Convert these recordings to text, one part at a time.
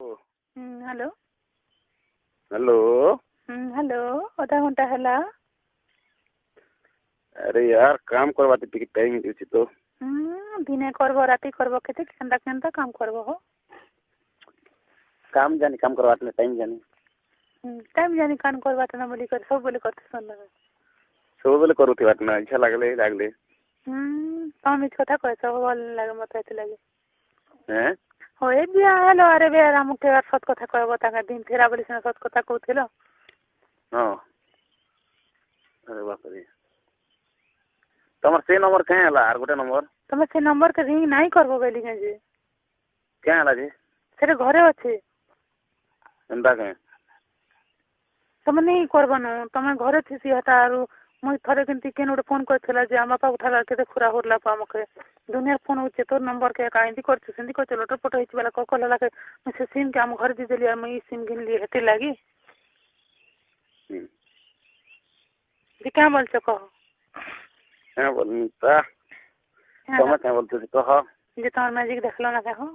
Hello hello. Hello अधा घंटा है। अरे यार काम करवाते टिके टाइम दिछि तो दिने करब राति करब केते केनता केनता काम करब हो काम जानी काम करवाते टाइम जानी टाइम जानी काम करवाते ना बोली कर सब बोले करते सुन लगे सब बेले करूथि बात ना इच्छा लागले तुम इस कथा कहछ भल लागे मत एते लागे हैं होए बिया हेलो अरे बे राम के सत कथा कहब ताका दिन फेरा बोली से सत कथा कहथिलो हां अरे बाप रे तमर से नंबर कहे हला आर गोटे नंबर तमे से नंबर के रिंग नाही करबो बेली के जे क्या हला जे सेरे घरे अछि एंदा कहे तमे नहीं करबनो तमे घरे थिसी हता आरो मुई थरे किंती केन उठे फोन करथला जे आमा पा उठाला केते खुरा होरला पा मके दुनिया फोन उचे तोर नंबर के काइंदी करछ सेंदी को चलो टपट हिच वाला को कोला लागे से सिम के हम घर दी देली मैं सिम गिन ली हेते लागी जे क्या बोल छ कहो क्या बोलता तमे क्या बोलते कहो जे तोर मैजिक देखलो ना कहो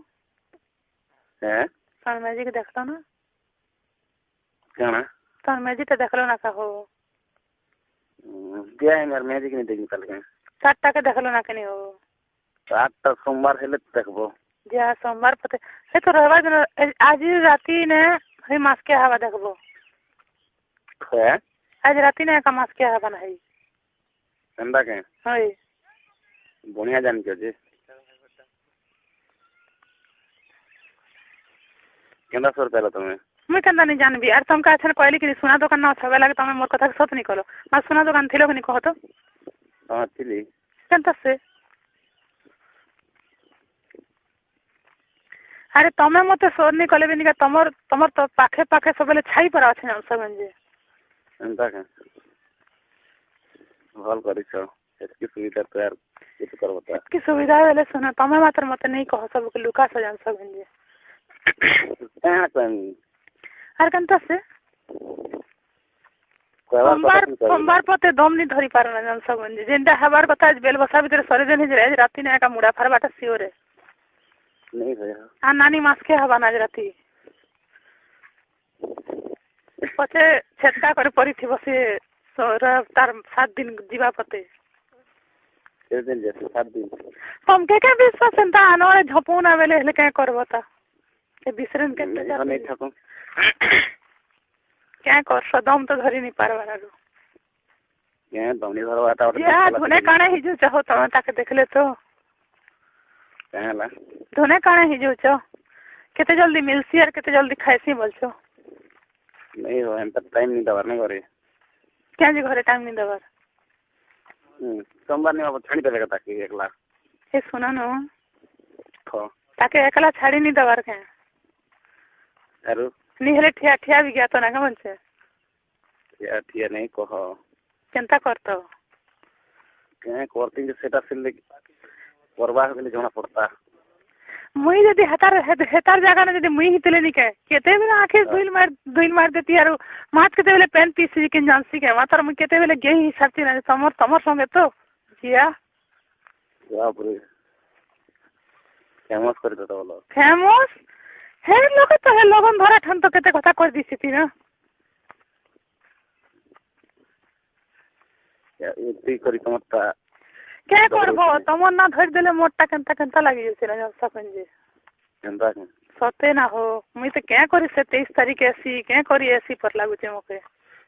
हैं तोर मैजिक देखलो ना क्या ना तोर मैजिक देखलो ना कहो क्या है यार मैजिक नहीं देखी कल के 7 टा के देखलो ना कनी हो 8 टा सोमवार हेले देखबो जे सोमवार पते हे तो रहबा दिन आज राती ने हे मास के हवा देखबो है आज राती ने का मास के हवा नहीं एंदा के होय बढ़िया जान के जे केंदा सर पहला तुम्हें मुई केंदा नहीं जानबी आर तुम का अच्छा कहली कि सुना दुकान ना छबे लागे तुम मोर कथा सत नहीं कलो मा सुना दुकान थिलो कि नहीं कहो तो हां थिली केंता से अरे तमे मते सोर नहीं कले बिनी का तमर तमर तो पाखे पाखे सबले छाई पर अछि ना सब जे एंदा के भल करिछ एतकी सुविधा तो यार कित करबता की सुविधा वाले सुना तमे मात्र मते नहीं कहो सब के लुका सजान सब जे क्या कन आर केंता से सोमवार पते दम नहीं धरी पारना जन सब जे जेंदा हबार कथा बेल बसा भीतर सरे दिन जे राती ने का मुड़ा फरबाटा सिओरे नहीं भैया आ नानी मास के हवा नाज राती पछे छेटका करे पड़ी थी बसे तार 7 दिन जीवा पते के दिन जैसे 7 दिन तुम के विश्वास सेंता आनोरे झपोना बेले हेले के करबता के बिसरन के नहीं ठको क्या कर सदम तो धरी नहीं पारबारा रो क्या दमनी धरवाता और या धुने काने हिजु चाहो तमे ताके देखले तो कहला धुने काने हिजु छ केते जल्दी मिलसी और केते जल्दी खाइसी बोलछो नहीं हो हम तक टाइम नहीं दवर नहीं करे क्या जी घरे टाइम नहीं दवर सोमवार नहीं अब छाड़ी देगा ताकि एकला ए सुना न खो ताके एकला छाड़ी नहीं दवर के अरु नहीं हेले ठिया ठिया भी गया तो ना कमन से या ठिया नहीं कहो चिंता करतो क्या करती जे सेटा सिल परवाह के लिए जाना पड़ता मुई जदी हेतार जगह ना जदी मुई हितले नहीं के केते बेले आंखें दुइल मार देती यार माछ केते बेले पेन पीस के जानसी के मातर मुई केते बेले गेही हिसाब से ना समर संगे तो जिया बाप रे फेमस कर देता बोलो फेमस हे लोग तो हे लगन धरा ठन तो केते कथा कर दिसी ना या इति करी तमता क्या करबो तमन ना धर देले मोटा केनता केनता लागि जसे ना सपन जे एंदा के सते ना हो मुई तो क्या करी से 23 तारीख ऐसी क्या करी ऐसी पर लागु छे मके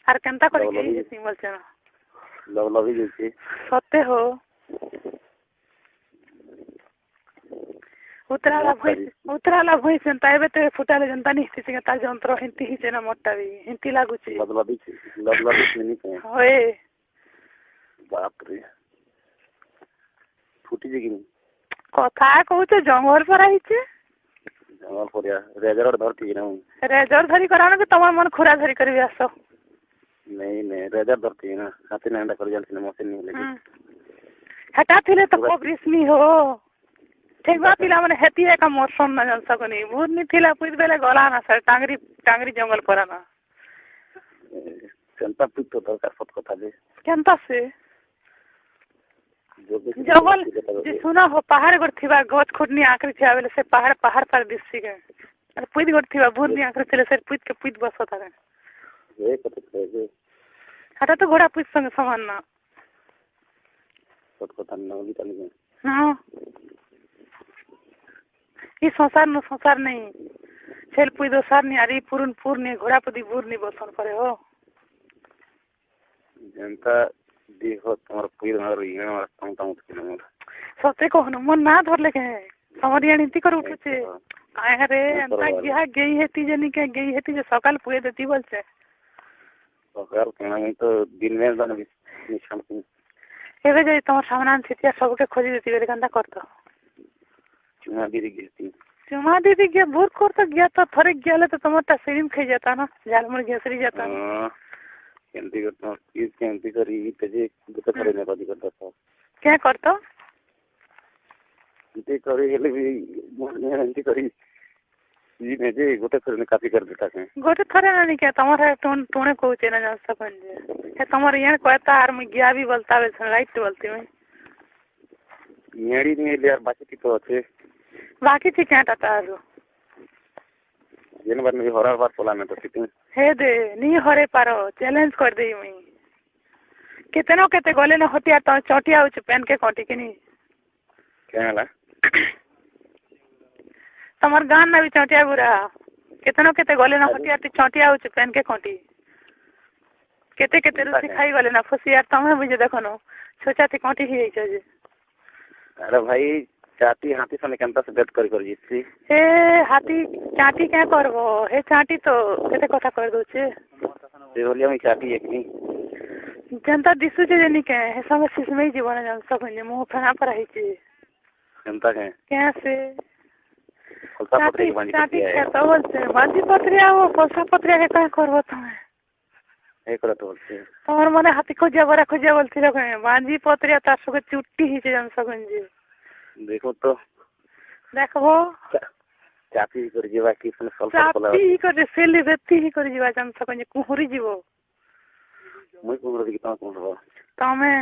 आर केनता करी के सिंबल छे ना लवी जैसी सते हो उतराला भई सेंता एबे ते फुटाले जनता नहीं थी के ता जंत्र हिंती ही छे ना मोटा भी हिंती लागु छे लवलवी नहीं के होए बाप रे फुटी जे कि कथा कहूचे जंगल पर आइचे जंगल पर रेजर धरती ना रेजर धरी करानो के तमन मन खुरा धरी करबी आसो नहीं रेजर धरती ना हाथी ना कर जान से मशीन नहीं लेके हटा थिले तो खूब रिस्मी हो ठीक बा पिला माने हेती है का मौसम ना जन सकनी भूत नहीं थिला पुज बेले गला ना सर टांगरी जंगल पर ना सेंता पिट तो दरकार फट कथा दे केनता से जंगल जे सुना हो पहाड़ गोर थिबा गछ खुडनी आकरी थिया बेले से पहाड़ पर दिसी के अरे पुइत गोट थिबा बुरनी आखरे चले सर पुइत के पुइत बस होता है ये कत जे हटा तो घोड़ा पुइत संग समान ना कत कत नौली तनी हाँ ये संसार नहीं छेल पुइत दोसार नहीं अरे पूर्ण पूर्ण घोड़ा पदी बुरनी बसन करे हो जनता देखो तुम्हारा पुइत मारो ये मारो तम के नंबर सते कहनो मन ना धर लेके समरिया नीति कर उठे छे काहे रे अंता गया गई हेती जनी के गई हेती जे सकाल पुए देती बोल छे सकाल केना में तो दिन में बन निशान एबे जे तमर सामान छितिया सबके खोजी देती बेले कंदा करतो चुना दीदी गिरती चुमा दीदी के भूर कर तो गया तो थरे गया तो तमर सीरीम खे जाता ना झालमुड़ घेसरी जाता हां केंती करतो किस केंती करी तेजे गुते करे ने कदी करता था क्या करतो ते करे हेले भी मोने एंती करी जी ने जे गुते करे ने काफी कर देता है गोटे थरे ना नहीं क्या तमर टोन टोने को चेना जा सकन जे है तमर यार कहता आर में गया भी बोलता है लाइट बोलती में नेड़ी ने यार बाकी तो अच्छे बाकी थी क्या टाटा जेन बार में हरार बार बोला ना तो कितने हे दे नहीं हरे पारो चैलेंज कर दे मुई कितनो केते गले न हटिया तो चटिया उच पेन के कोटी के नहीं क्या हला तमर गान ना भी चटिया बुरा कितनो केते गले न हटिया तो चटिया उच पेन के कोटी केते केते रुचि खाई गले ना फुसी यार तमे बुझे देखो न सोचा थी कोटी ही है जे अरे भाई चाटी हाथी सने केंता से बेट कर जीती हे हाथी चाटी क्या करबो हे चाटी तो केते कथा कर दो छे से होलिया में चाटी एक नहीं जनता दिसु जे नहीं के हे सब सिस्मे जीवन जन सब ने मुंह फना पर है छे केंता के कैसे फलसा पत्रे की बांधी चाटी क्या तो बोलते बांधी पत्रिया वो फलसा पत्रिया के का करबो तमे एक तो बोलते तमर मने हाथी खोजा बोलती लोग बांधी पत्रिया तार सके चुट्टी ही जे जन सकन जे देखो देखबो चापी कर जीवा कि फल फल चापी कर सेली बेती ही कर जीवा जन सकन जे कुहुरी जीवो मुई कुहुरी कितना कुहुरो तमे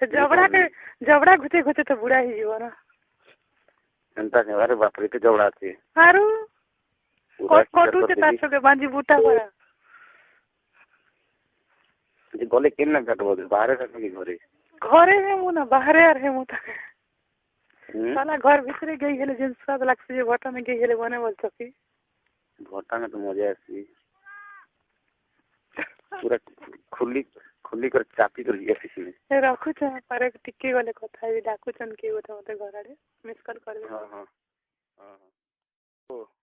जबड़ा घुते घुते तो बुढ़ा ही जीवो ना एंता के अरे बाप रे के जबड़ा छे आरु कोटू के तार सके बांधी बूटा पड़ा जे गले केन ना काटबो बाहर काटबो की घरे है मु ना बाहर यार है मु ता साला घर भीतर गई हेले जिन स्वाद लागसे जे भटा में गई हेले बने बोल सकी भटा में तो मजा आसी पूरा खुली कर चापी कर दिया किसी ने रखु छ पारे टिके गले कथा डाकू चन के गोटे मते घर आड़े मिस कॉल करबे हां हां हां